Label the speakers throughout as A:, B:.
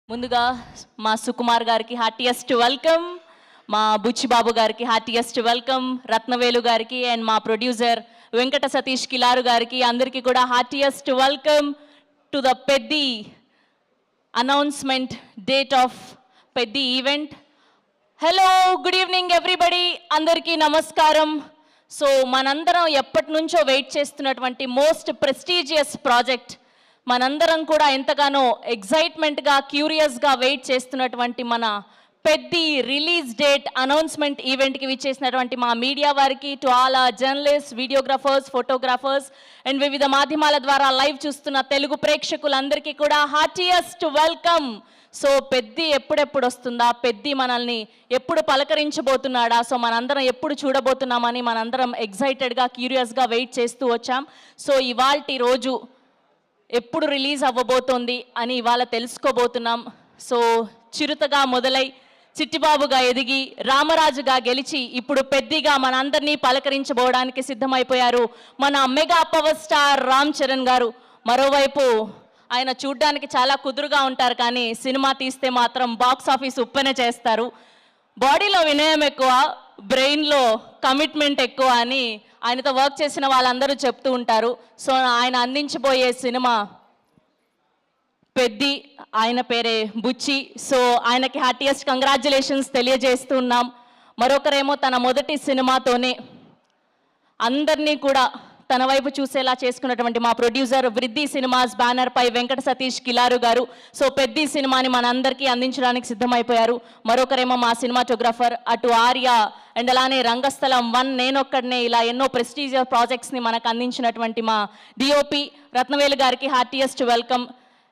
A: ముందుగా మా సుకుమార్ గారికి హార్టియెస్ట్ వెల్కమ్, మా బుచ్చిబాబు గారికి హార్టియెస్ట్ వెల్కమ్, రత్నవేలు గారికి అండ్ మా ప్రొడ్యూసర్ వెంకట సతీష్ కిలారు గారికి అందరికీ కూడా heartiest welcome to the Peddi announcement date of Peddi event. Hello, good evening everybody, అందరికీ నమస్కారం. సో మనందరం ఎప్పటి నుంచో వెయిట్ చేస్తున్నటువంటి మోస్ట్ ప్రెస్టీజియస్ ప్రాజెక్ట్, మనందరం కూడా ఎంతగానో ఎగ్జైట్మెంట్గా క్యూరియస్గా వెయిట్ చేస్తున్నటువంటి మన పెద్ది రిలీజ్ డేట్ అనౌన్స్మెంట్ ఈవెంట్కి విచ్చేసినటువంటి మా మీడియా వారికి, టు ఆల్ ఆ జర్నలిస్ట్, వీడియోగ్రాఫర్స్, ఫోటోగ్రాఫర్స్ అండ్ వివిధ మాధ్యమాల ద్వారా లైవ్ చూస్తున్న తెలుగు ప్రేక్షకులందరికీ కూడా హార్టియెస్ట్ వెల్కమ్. సో పెద్ది ఎప్పుడెప్పుడు వస్తుందా, పెద్ది మనల్ని ఎప్పుడు పలకరించబోతున్నాడా, సో మనందరం ఎప్పుడు చూడబోతున్నామని మనందరం ఎగ్జైటెడ్గా క్యూరియస్గా వెయిట్ చేస్తూ వచ్చాం. సో ఇవాల్టి రోజు ఎప్పుడు రిలీజ్ అవ్వబోతోంది అని ఇవాళ తెలుసుకోబోతున్నాం. సో చిరుతగా మొదలై చిట్టిబాబుగా ఎదిగి రామరాజుగా గెలిచి ఇప్పుడు పెద్దిగా మనందరినీ పలకరించబోవడానికి సిద్ధమైపోయారు మన mega power star Ram Charan గారు. మరోవైపు ఆయన చూడ్డానికి చాలా కుదురుగా ఉంటారు, కానీ సినిమా తీస్తే మాత్రం బాక్స్ ఆఫీస్ ఉప్పెన చేస్తారు. బాడీలో వినయం ఎక్కువ, బ్రెయిన్లో కమిట్మెంట్ ఎక్కువ అని ఆయనతో వర్క్ చేసిన వాళ్ళందరూ చెప్తూ ఉంటారు. సో ఆయన అందించబోయే సినిమా పెద్ది, ఆయన పేరే బుచ్చి. సో ఆయనకి హార్టియెస్ట్ కంగ్రాచ్యులేషన్స్ తెలియజేస్తున్నాం. మరొకరేమో తన మొదటి సినిమాతోనే అందరినీ కూడా తన వైపు చూసేలా చేసుకున్నటువంటి మా ప్రొడ్యూసర్ వృద్ధి సినిమాస్ బ్యానర్ పై వెంకట సతీష్ కిలారు గారు. సో పెద్ది సినిమాని మనందరికీ అందించడానికి సిద్ధమైపోయారు. మరొకరేమో మా సినిమాటోగ్రాఫర్ అటు ఆర్య అండ్ అలానే రంగస్థలం 1, నేనొక్కడనే, ఇలా ఎన్నో ప్రెస్టీజియస్ ప్రాజెక్ట్స్ని మనకు అందించినటువంటి మా డిఓపి రత్నవేలు గారికి హార్టియెస్ట్ వెల్కమ్.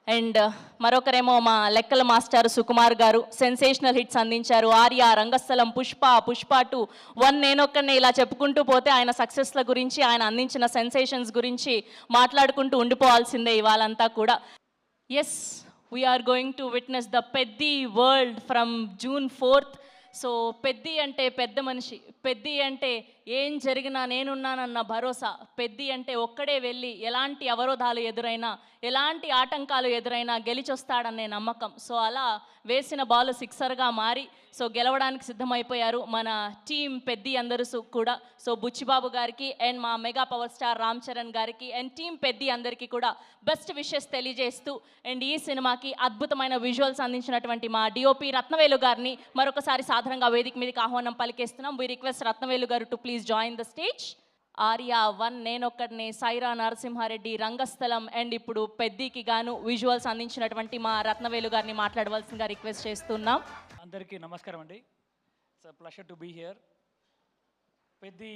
A: అండ్ మరొకరేమో మా లెక్కల మాస్టర్ సుకుమార్ గారు, సెన్సేషనల్ హిట్స్ అందించారు. ఆర్య, రంగస్థలం, పుష్ప 2, 1, నేనొక్కనే, ఇలా చెప్పుకుంటూ పోతే ఆయన సక్సెస్ల గురించి, ఆయన అందించిన సెన్సేషన్స్ గురించి మాట్లాడుకుంటూ ఉండిపోవాల్సిందే ఇవాళంతా కూడా. Yes, we're going to witness the Peddi world from June 4th. So Peddi అంటే పెద్ద మనిషి, పెద్ది అంటే ఏం జరిగినా నేనున్నానన్న భరోసా, పెద్ది అంటే ఒక్కడే వెళ్ళి ఎలాంటి అవరోధాలు ఎదురైనా, ఎలాంటి ఆటంకాలు ఎదురైనా గెలిచొస్తాడనే నమ్మకం. సో అలా వేసిన బాల్ సిక్సర్గా మారి సో గెలవడానికి సిద్ధమైపోయారు మన టీం పెద్ది అందరూ కూడా. సో బుచ్చిబాబు గారికి అండ్ మా mega power star Ram Charan గారికి అండ్ టీం పెద్ది అందరికీ కూడా బెస్ట్ విషెస్ తెలియజేస్తూ, అండ్ ఈ సినిమాకి అద్భుతమైన విజువల్స్ అందించినటువంటి మా డిఓపి రత్నవేలు గారిని మరొకసారి సాధారణంగా వేదిక మీదకి ఆహ్వానం పలికేస్తున్నాం. వీ రిక్వెస్ట్ రత్నవేలు గారు to please join the stage. Arya 1, Nenokkadine, Sye Raa Narasimha Reddy, Rangasthalam and ఇప్పుడు పెద్దికి గాను విజువల్స్ అందించినటువంటి మా రత్నవేలు గారిని మాట్లాడవలసిందిగా రిక్వెస్ట్ చేస్తున్నాం.
B: అందరికీ నమస్కారం అండి. It's a pleasure to be here. Peddi,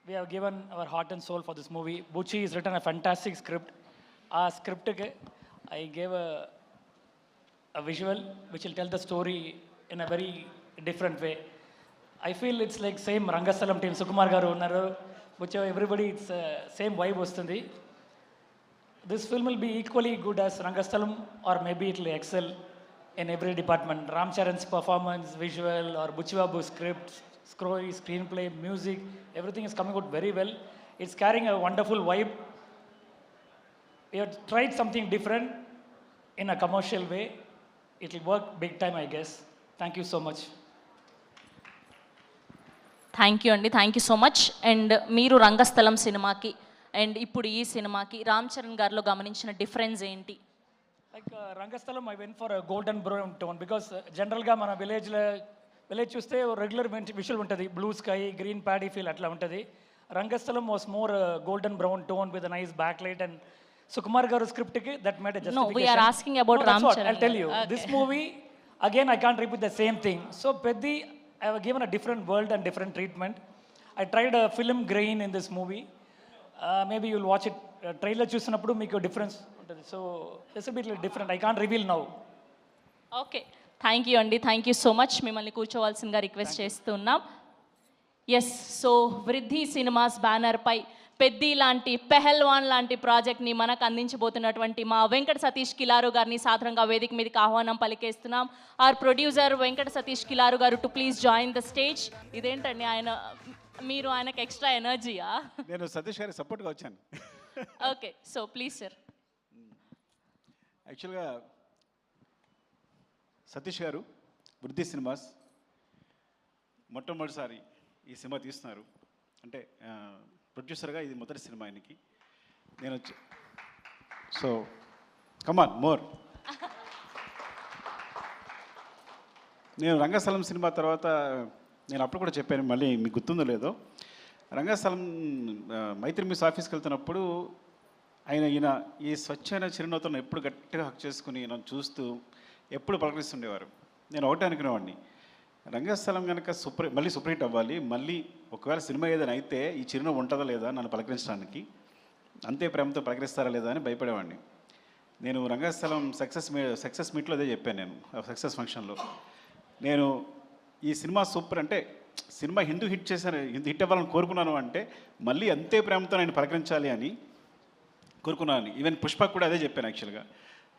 B: we have given our heart and soul for this movie. Buchi has written a fantastic script. ఆ స్క్రిప్ట్కి I gave a visual which will tell the story in a very different way. I feel it's like same Rangasthalam team, Sukumar గారు ఉన్నారు, which everybody, it's same vibe వస్తుంది. This film will be equally good as Rangasthalam, or maybe it will excel in every department. Ram Charan's performance, visual, or Buchibabu script, story, screenplay, music, everything is coming out very well. It's carrying a wonderful vibe. We have tried something different in a commercial way. It will work big time, I guess. Thank you so much.
A: Thank you అండి, thank you so much. And మీరు రంగస్థలం సినిమాకి and ఇప్పుడు ఈ సినిమాకి రామ్ చరణ్ గారిలో గమనించిన difference ఏంటి?
B: Like Rangasthalam, I went for a golden brown tone because జనరల్గా మన విలేజ్ చూస్తే రెగ్యులర్ విజువల్ ఉంటుంది, blue sky, green paddy feel అట్లా ఉంటుంది. Rangasthalam was more golden brown tone with nice back light. And Sukumar గారు స్క్రిప్ట్కి that made a
A: No, we are asking about Ram Charan.
B: I'll tell you. This movie, again, I can't repeat the same thing. So Peddi, I have given a different world and different treatment. I tried a film grain in this movie. Maybe you'll watch it. Trailer చూసినప్పుడు మీకు difference ఉంటుంది. So this will be a little different. I can't reveal now.
A: Okay, thank you అండి, thank you so much. మిమ్మల్ని కూర్చోవాల్సిందిగా request చేస్తున్నాం. Yes, so వృద్ధి cinemas banner పై పెద్ది లాంటి, పెహల్వాన్ లాంటి ప్రాజెక్ట్ని మనకు అందించబోతున్నటువంటి మా వెంకట సతీష్ కిలారు గారిని సాధారణంగా వేదిక మీదకి ఆహ్వానం పలికేస్తున్నాం. ఆర్ ప్రొడ్యూసర్ వెంకట సతీష్ కిలారు గారు to please join the stage. ఇదేంటండి, మీరు ఆయనకు ఎక్స్ట్రా ఎనర్జీయా?
C: నేను సతీష్ గారి సపోర్ట్గా వచ్చాను.
A: Okay, so please sir.
C: యాక్చువల్గా సతీష్ గారు వృద్ధి సినిమాస్ మొట్టమొదటిసారి ఈ సినిమా తీస్తున్నారు. అంటే ప్రొడ్యూసర్గా ఇది మొదటి సినిమా ఆయనకి. నేను సో కమాన్ మోర్. నేను రంగస్థలం సినిమా తర్వాత నేను అప్పుడు కూడా చెప్పాను, మళ్ళీ మీకు గుర్తుందో లేదో, రంగస్థలం మైత్రి మిస్ ఆఫీస్కి వెళ్తున్నప్పుడు ఈయన ఈ స్వచ్ఛమైన చిరునవ్వుతో ఎప్పుడు గట్టిగా హక్ చేసుకుని నన్ను చూస్తూ ఎప్పుడు పలకరిస్తుండేవారు. నేను ఒకటే అనుకునేవాడిని, రంగస్థలం కనుక మళ్ళీ సూపర్ హిట్ అవ్వాలి, మళ్ళీ ఒకవేళ సినిమా ఏదైనా అయితే ఈ చిరునవ్వు ఉంటుందా లేదా నన్ను పలకరించడానికి, అంతే ప్రేమతో పలకరిస్తారా లేదా అని భయపడేవాడిని. నేను రంగస్థలం సక్సెస్ మీట్లో అదే చెప్పాను. నేను సక్సెస్ ఫంక్షన్లో నేను ఈ సినిమా సూపర్ అంటే సినిమా హిట్ చేశాను, హిట్ అవ్వాలని కోరుకున్నాను, అంటే మళ్ళీ అంతే ప్రేమతో నేను పలకరించాలి అని కోరుకున్నాను. ఈవెన్ పుష్పకు కూడా అదే చెప్పాను యాక్చువల్గా.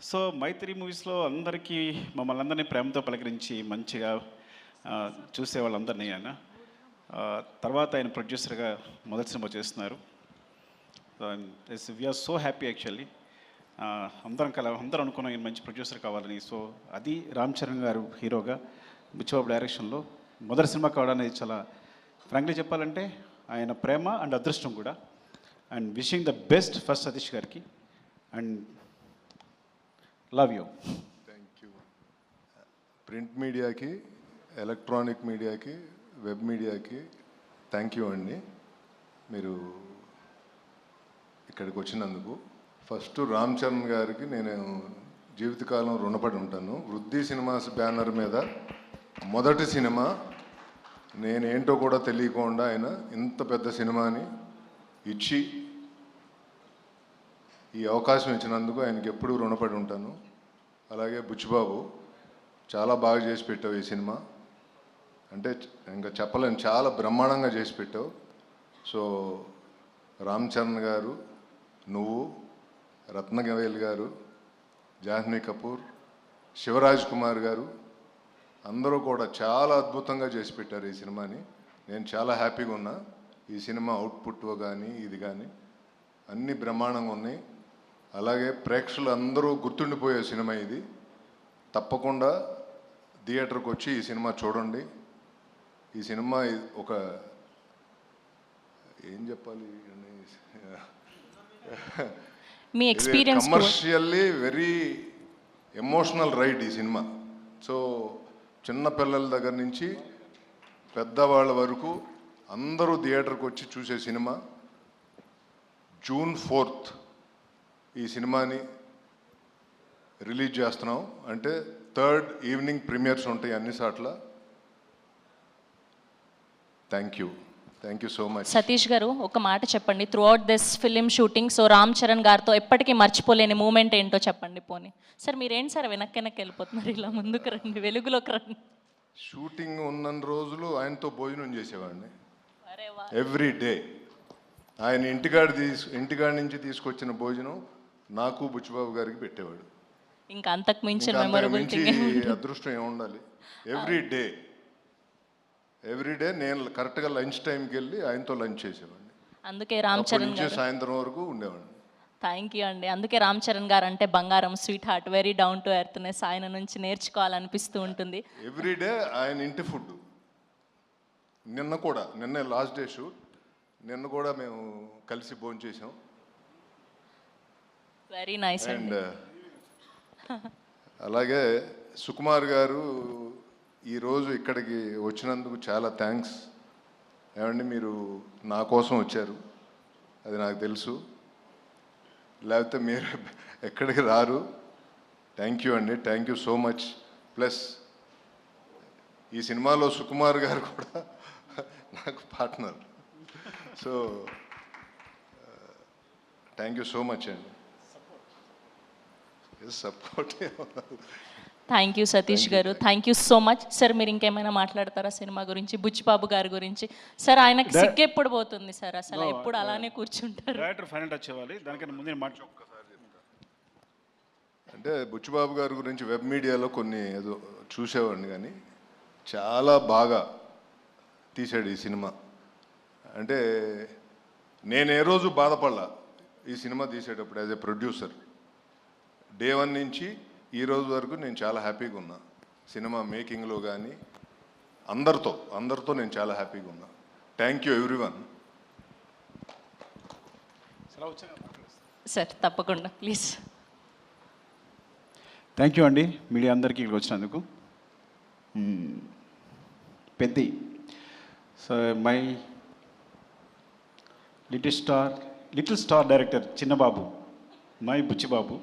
C: సో మైత్రి మూవీస్లో అందరికీ మమ్మల్ని అందరినీ ప్రేమతో పలకరించి మంచిగా చూసే వాళ్ళందరినీ ఆయన తర్వాత ఆయన ప్రొడ్యూసర్గా మొదటి సినిమా చేస్తున్నారు. We're so happy actually. అందరం అనుకున్నాం ఈయన మంచి ప్రొడ్యూసర్ కావాలని. సో అది రామ్ చరణ్ గారు హీరోగా బుచ్చిబాబు డైరెక్షన్లో మొదటి సినిమా కావడానికి చాలా ఫ్రాంక్లీ చెప్పాలంటే ఆయన ప్రేమ అండ్ అదృష్టం కూడా. And wishing the best first Satish గారికి and love you.
D: Thank you. Print మీడియాకి, ఎలక్ట్రానిక్ మీడియాకి, వెబ్ మీడియాకి థ్యాంక్ యూ అండి, మీరు ఇక్కడికి వచ్చినందుకు. ఫస్ట్ రామ్ చరణ్ గారికి నేను జీవితకాలం రుణపడి ఉంటాను. వృద్ధి సినిమాస్ బ్యానర్ మీద మొదటి సినిమా, నేనేంటో కూడా తెలియకుండా ఆయన ఇంత పెద్ద సినిమాని ఇచ్చి ఈ అవకాశం ఇచ్చినందుకు ఆయనకి ఎప్పుడూ రుణపడి ఉంటాను. అలాగే బుచ్చిబాబు, చాలా బాగా చేసి పెట్టావు ఈ సినిమా, అంటే ఇంకా చెప్పలేను, చాలా బ్రహ్మాండంగా చేసి పెట్టావు. సో రామ్ చరణ్ గారు, నువ్వు, రత్నగవేల్ గారు, జాహ్నవి కపూర్, శివరాజ్ కుమార్ గారు అందరూ కూడా చాలా అద్భుతంగా చేసి పెట్టారు ఈ సినిమాని. నేను చాలా హ్యాపీగా ఉన్నా. ఈ సినిమా అవుట్పుట్ కానీ ఇది కానీ అన్నీ బ్రహ్మాండంగా ఉన్నాయి. అలాగే ప్రేక్షకులు అందరూ గుర్తుండిపోయే సినిమా ఇది. తప్పకుండా థియేటర్కి వచ్చి ఈ సినిమా చూడండి. ఈ సినిమా ఒక ఏం చెప్పాలి,
A: మీ experience
D: commercially very emotional ride ఈ సినిమా. సో చిన్న పిల్లల దగ్గర నుంచి పెద్దవాళ్ళ వరకు అందరూ థియేటర్కి వచ్చి చూసే సినిమా. June 4th ఈ సినిమాని రిలీజ్ చేస్తున్నాం. అంటే 3rd ఈవినింగ్ ప్రీమియర్స్ ఉంటాయి అన్ని సార్ల. Thank you so much.
A: Satish గారు, ఒక మాట చెప్పండి. Through out this film shooting, so Ram Charan గారితో ఎప్పటికీ మర్చిపోలేని మూమెంట్ ఏంటో చెప్పండి. పోనీ సార్, మీరేంటి సార్ వెనక్కి వెళ్ళిపోతున్నారు, ఇలా ముందుకు రండి, వెలుగులోకి రండి.
D: షూటింగ్ ఉన్న రోజులు ఆయనతో భోజనం చేసేవాడిని ఎవ్రీ డే. ఆయన ఇంటికాడి నుంచి తీసుకొచ్చిన భోజనం నాకు బుచ్చిబాబు గారికి పెట్టేవాడు.
A: ఇంకా అంతకు మించిన మెమరబుల్ థింగ్
D: అదృష్టం ఏముండాలి. ఎవ్రీ డే నేను కరెక్ట్గా లంచ్ టైంకి వెళ్ళి ఆయనతో లంచ్ చేసేవాడిని.
A: అందుకే రామ్ చరణ్ గారు
D: సాయంత్రం వరకు ఉండేవాడిని.
A: థ్యాంక్ యూ అండి. అందుకే రామ్ చరణ్ గారు అంటే బంగారం, sweet heart, very down to earthness, ఆయన నుంచి నేర్చుకోవాలనిపిస్తూ ఉంటుంది.
D: ఎవ్రీ డే ఆయన ఇంటి ఫుడ్. నిన్నే లాస్ట్ డే షూట్, నిన్న కూడా మేము కలిసి భోజనం చేసాం.
A: వెరీ నైస్
D: అండ్ అలాగే సుకుమార్ గారు ఈరోజు ఇక్కడికి వచ్చినందుకు చాలా థ్యాంక్స్. ఏమండి, మీరు నా కోసం వచ్చారు, అది నాకు తెలుసు, లేకపోతే మీరు ఎక్కడికి రారు. థ్యాంక్ యూ అండి, thank you so much. Plus ఈ సినిమాలో సుకుమార్ గారు కూడా నాకు partner. So thank you so much అండి. సపోర్ట్.
A: థ్యాంక్ యూ సతీష్ గారు, thank you so much. Sir, మీరు ఇంకేమైనా మాట్లాడతారా సినిమా గురించి, బుచ్చిబాబు గారి గురించి? సార్, ఆయనకి సిగ్గు ఎప్పుడు పోతుంది సార్, అసలు ఎప్పుడు అలానే కూర్చుంటారు?
C: డైరెక్టర్ ఫైనల్ టచ్ ఇవ్వాలి, దానికన్నా ముందే
D: అంటే బుచ్చిబాబు గారి గురించి వెబ్ మీడియాలో కొన్ని ఏదో చూసేవాడిని, కానీ చాలా బాగా తీశాడు ఈ సినిమా. అంటే నేను ఏ రోజు బాధపడలా ఈ సినిమా తీసేటప్పుడు. యాజ్ ఏ ప్రొడ్యూసర్ డే 1 నుంచి ఈ రోజు వరకు నేను చాలా హ్యాపీగా ఉన్నా. సినిమా మేకింగ్లో కానీ అందరితో నేను చాలా హ్యాపీగా ఉన్నా. Thank you everyone.
A: సార్ తప్పకుండా ప్లీజ్.
C: థ్యాంక్ యూ అండి మీడియా అందరికీ ఇక్కడికి వచ్చినందుకు. Peddi so my little star director Chinnababu, my Buchibabu.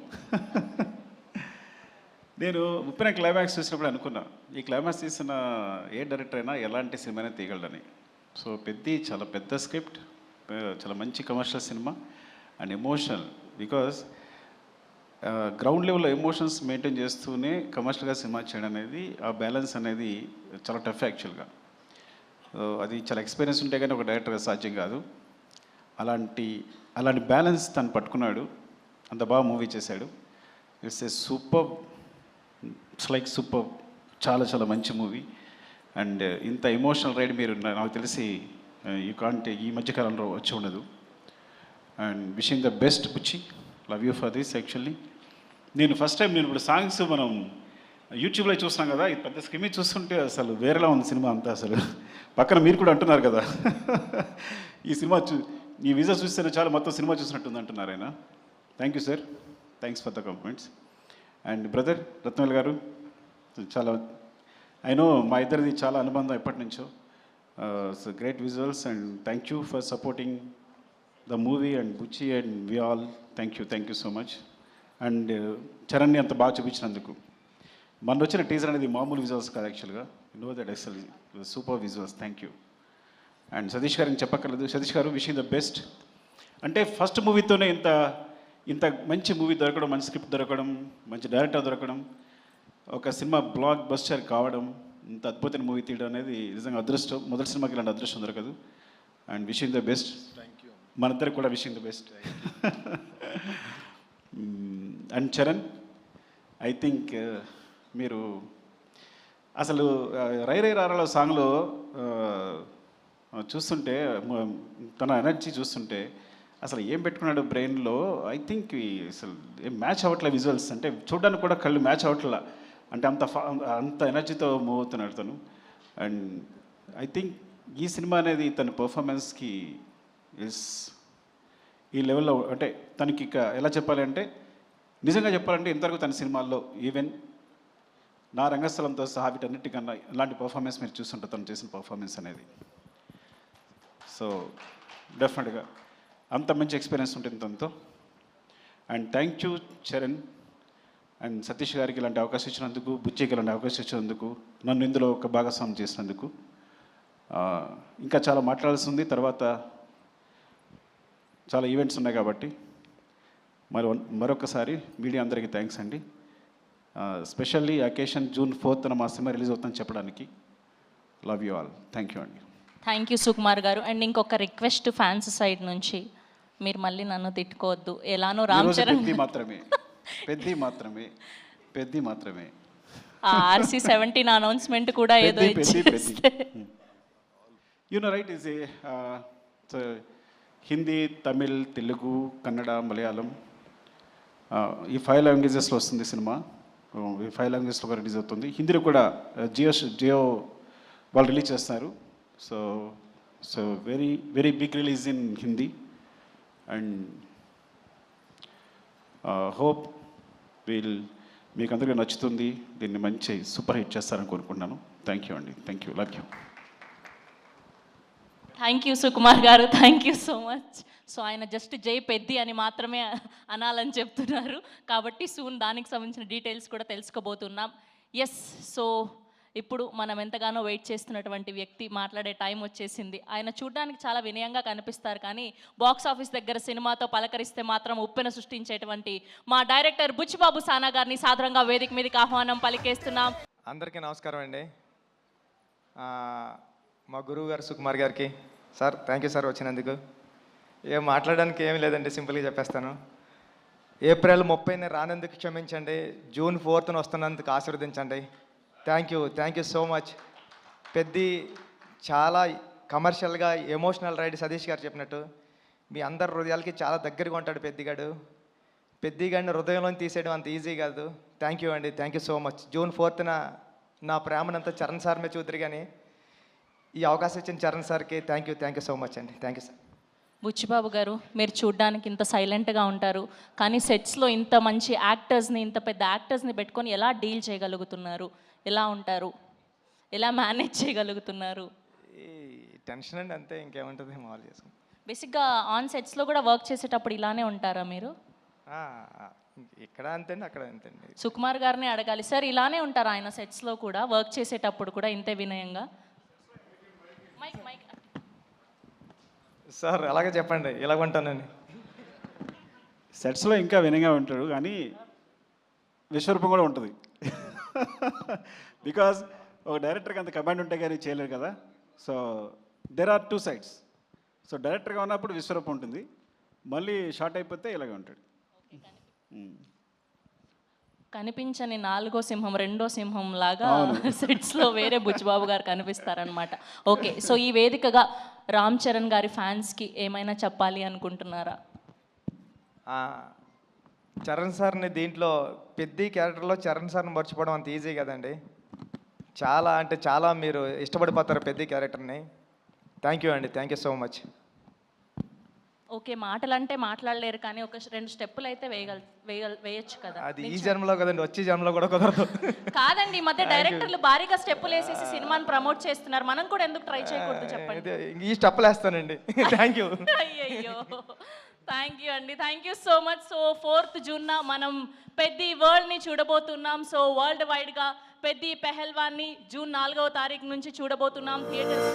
C: నేను ముప్పిన క్లైమాక్స్ చూసినప్పుడు అనుకున్నా ఈ క్లైమాక్స్ తీసిన ఏ డైరెక్టర్ అయినా ఎలాంటి సినిమానే తీయగలడని. సో పెద్ది చాలా పెద్ద స్క్రిప్ట్, చాలా మంచి commercial cinema and emotional. Because ground లెవెల్లో ఎమోషన్స్ మెయింటైన్ చేస్తూనే కమర్షియల్గా సినిమా చేయడం అనేది, ఆ బ్యాలెన్స్ అనేది చాలా టఫ్ యాక్చువల్గా. అది చాలా ఎక్స్పీరియన్స్ ఉంటే కానీ ఒక డైరెక్టర్గా సాధ్యం కాదు. అలాంటి బ్యాలెన్స్ తను పట్టుకున్నాడు, అంత బాగా మూవీ చేశాడు. It's a super, it's like super, చాలా చాలా మంచి మూవీ. అండ్ ఇంత ఎమోషనల్ రైడ్ మీరు నాకు తెలిసి యూ కాంట్ ఈ మధ్యకాలంలో వచ్చి ఉండదు. And wishing the best Buchi, love you for this. Actually నేను ఫస్ట్ టైం ఇప్పుడు సాంగ్స్ మనం యూట్యూబ్లో చూస్తున్నాం కదా, ఇది పెద్ద స్క్రీన్ మీద చూస్తుంటే అసలు వేరేలా ఉంది సినిమా అంతా. అసలు పక్కన మీరు కూడా అంటున్నారు కదా ఈ సినిమా ఈ విజువల్ చూస్తేనే చాలా మొత్తం సినిమా చూసినట్టుంది అంటున్నారు ఆయన. Thank you sir, thanks for the compliments. And brother Rathnavel గారు, చాలా ఐ నో మా ఇద్దరిది చాలా అనుబంధం ఎప్పటి నుంచో. So great visuals and thank you for supporting the movie and Buchi and we all. Thank you so much. And చరణ్ని అంత బాగా చూపించినందుకు. మన వచ్చిన టీజర్ అనేది మామూలు విజువల్స్ కాదు యాక్చువల్గా, నో దట్ అసలు super visuals. Thank you. And Satish గారికి చెప్పక్కర్లేదు. సతీష్ గారు విషింగ్ ద బెస్ట్. అంటే ఫస్ట్ మూవీతోనే ఇంత మంచి మూవీ దొరకడం, మంచి స్క్రిప్ట్ దొరకడం, మంచి డైరెక్టర్ దొరకడం, ఒక సినిమా బ్లాక్ బస్టర్ కావడం, ఇంత అద్భుతమైన మూవీ తీయడం అనేది నిజంగా అదృష్టం. మొదటి సినిమాకి ఇలాంటి అదృష్టం దొరకదు. And wishing the best.
D: Thank you.
C: మనందరికి కూడా wishing the best. And Charan, I think మీరు అసలు రై రై రారాలో సాంగ్లో చూస్తుంటే తన ఎనర్జీ చూస్తుంటే అసలు ఏం పెట్టుకున్నాడు బ్రెయిన్లో, ఐ థింక్ అసలు ఏం మ్యాచ్ అవ్వట్లే విజువల్స్. అంటే చూడడానికి కూడా కళ్ళు మ్యాచ్ అవ్వట్లా, అంటే అంత ఎనర్జీతో మూవ్ అవుతున్నాడు తను. అండ్ ఐ థింక్ ఈ సినిమా అనేది తన పర్ఫార్మెన్స్కి ఈ లెవెల్లో, అంటే తనకి ఇక ఎలా చెప్పాలి అంటే, నిజంగా చెప్పాలంటే ఇంతవరకు తన సినిమాల్లో ఈవెన్ నా రంగస్థలంతో సహా వీటన్నిటికన్నా ఇలాంటి పర్ఫార్మెన్స్ మీరు చూస్తుంటారు తను చేసిన పర్ఫార్మెన్స్ అనేది. సో డెఫినెట్గా అంత మంచి ఎక్స్పీరియన్స్ ఉంటుంది తనతో. And thank you Charan and Satish గారికి ఇలాంటి అవకాశం ఇచ్చినందుకు, బుచ్చికి ఇలాంటి అవకాశం ఇచ్చినందుకు, నన్ను ఇందులో ఒక భాగస్వామ్యం చేసినందుకు. ఇంకా చాలా మాట్లాడాల్సి ఉంది, తర్వాత చాలా ఈవెంట్స్ ఉన్నాయి కాబట్టి మరొకసారి మీడియా అందరికీ థ్యాంక్స్ అండి. స్పెషల్లీ అకేషన్ June 4th మా సినిమా రిలీజ్ అవుతుందని చెప్పడానికి. Love you all. Thank you అండి.
A: థ్యాంక్ యూ సుకుమార్ గారు. అండ్ ఇంకొక రిక్వెస్ట్ ఫ్యాన్స్ సైడ్ నుంచి, మీరు మళ్ళీ నన్ను తిట్టుకోవద్దు. ఎలానో రామ్ చరణ్
C: పెద్ది మాత్రమే
A: RC 17 అనౌన్స్మెంట్ కూడా ఏదో ఇచ్చేస్తే.
C: రైట్ ఈజ్ హిందీ, తమిళ్, తెలుగు, కన్నడ, మలయాళం ఈ 5 లాంగ్వేజెస్లో వస్తుంది సినిమా. ఈ 5 లాంగ్వేజెస్లో కూడా రిలీజ్ అవుతుంది. హిందీలో కూడా జియో వాళ్ళు రిలీజ్ చేస్తున్నారు. So very big release in Hindi. And hope మీకు అందరికీ నచ్చుతుంది. దీన్ని మంచి సూపర్ హిట్ చేస్తారని కోరుకుంటున్నాను. థ్యాంక్ యూ అండి. Thank you. Love you.
A: Thank you Sukumar గారు. Thank you so much. So ఆయన జస్ట్ జై పెద్ది అని మాత్రమే అనాలని చెప్తున్నారు కాబట్టి సూన్ దానికి సంబంధించిన డీటెయిల్స్ కూడా తెలుసుకోబోతున్నాం. ఎస్, సో ఇప్పుడు మనం ఎంతగానో వెయిట్ చేస్తున్నటువంటి వ్యక్తి మాట్లాడే టైం వచ్చేసింది. ఆయన చూడడానికి చాలా వినయంగా కనిపిస్తారు, కానీ బాక్స్ ఆఫీస్ దగ్గర సినిమాతో పలకరిస్తే మాత్రం ఉప్పెన సృష్టించేటువంటి మా డైరెక్టర్ బుచ్చిబాబు సానా గారిని సాధారణంగా వేదిక మీదకి ఆహ్వానం పలికేస్తున్నాం.
E: అందరికీ నమస్కారం అండి. మా గురువు గారు సుకుమార్ గారికి సార్ థ్యాంక్ యూ సార్ వచ్చినందుకు. ఏం మాట్లాడడానికి ఏమీ లేదండి, సింపుల్గా చెప్పేస్తాను. ఏప్రిల్ 30న రానందుకు క్షమించండి, June 4th వస్తున్నందుకు ఆశీర్వదించండి. Thank you so much. Peddi చాలా కమర్షియల్గా ఎమోషనల్ రైడ్ సతీష్ గారు చెప్పినట్టు మీ అందరి హృదయాలకి చాలా దగ్గరగా ఉంటాడు పెద్దిగాడిని హృదయంలో తీసేయడం అంత ఈజీ కాదు. థ్యాంక్ యూ అండి, thank you so much. June 4th నా ప్రేమనంతా చరణ్ సార్ మీద చూద్దరు కానీ ఈ అవకాశం ఇచ్చిన చరణ్ సార్కి థ్యాంక్ యూ సో మచ్ అండి. Thank you sir.
A: బుచ్చిబాబు గారు, మీరు చూడ్డానికి ఇంత సైలెంట్గా ఉంటారు, కానీ సెట్స్లో ఇంత మంచి యాక్టర్స్ని, ఇంత పెద్ద యాక్టర్స్ని పెట్టుకొని ఎలా డీల్ చేయగలుగుతున్నారు? ఎలా ఉంటారు? ఎలా మేనేజ్ చేయగలుగుతున్నారు?
E: ఈ టెన్షన్ అండి, అంతే, ఇంకేముంటుంది, మామూలు చేసుకుంటాం.
A: బేసిక్గా ఆన్ సెట్స్లో కూడా వర్క్ చేసేటప్పుడు ఇలానే ఉంటారా మీరు?
E: ఇక్కడ అంతే అండి, అక్కడ అంతే అండి.
A: సుకుమార్ గారిని అడగాలి సార్, ఇలానే ఉంటారా ఆయన సెట్స్లో కూడా, వర్క్ చేసేటప్పుడు కూడా ఇంతే వినయంగా? మైక్ మైక్
E: సార్ అలాగే చెప్పండి, ఇలాగ ఉంటానండి.
C: సెట్స్లో ఇంకా వినంగా ఉంటాడు, కానీ విశ్వరూపం కూడా ఉంటుంది. బికాజ్ ఒక డైరెక్టర్కి అంత కమాండ్ ఉంటే కానీ చేయలేరు కదా. So there are 2 sides. So డైరెక్టర్గా ఉన్నప్పుడు విశ్వరూపం ఉంటుంది, మళ్ళీ షార్ట్ అయిపోతే ఇలాగే ఉంటాడు.
A: కనిపించని 4వ సింహం 2వ సింహం లాగా సెట్స్లో వేరే బుచ్చిబాబు గారు కనిపిస్తారనమాట. ఓకే, సో ఈ వేదికగా రామ్ చరణ్ గారి ఫ్యాన్స్కి ఏమైనా చెప్పాలి అనుకుంటున్నారా?
E: చరణ్ సార్ని దీంట్లో పెద్ద క్యారెక్టర్లో చరణ్ సార్ని మర్చిపోవడం అంత ఈజీ కదండి. చాలా అంటే చాలా మీరు ఇష్టపడిపోతారు పెద్ద క్యారెక్టర్ని. థ్యాంక్ యూ అండి, thank you so much.
A: Okay, మాటలంటే మాట్లాడలేరు, కానీ ఒక 2 స్టెప్పులు అయితే వేయొచ్చు కదా.
E: అది ఈ జన్మలో కదండి, వచ్చే జన్మలో కూడా కుదరదు.
A: కాదండి, ఈ మధ్య డైరెక్టర్లు భారీగా స్టెప్పులు వేసేసి సినిమాని ప్రమోట్ చేస్తున్నారు, మనం కూడా ఎందుకు ట్రై చేయకూడదు చెప్పండి?
E: ఈ స్టెప్పులు వేస్తానండి. Thank you.
A: అయ్యయ్యో, థ్యాంక్ యూ అండి, thank you so much. So 4th జూన్న మనం పెద్ది వరల్డ్ని చూడబోతున్నాం. సో వరల్డ్ వైడ్గా పెద్ది పెహల్వాన్ని జూన్ 4వ తారీఖు నుంచి చూడబోతున్నాం థియేటర్స్.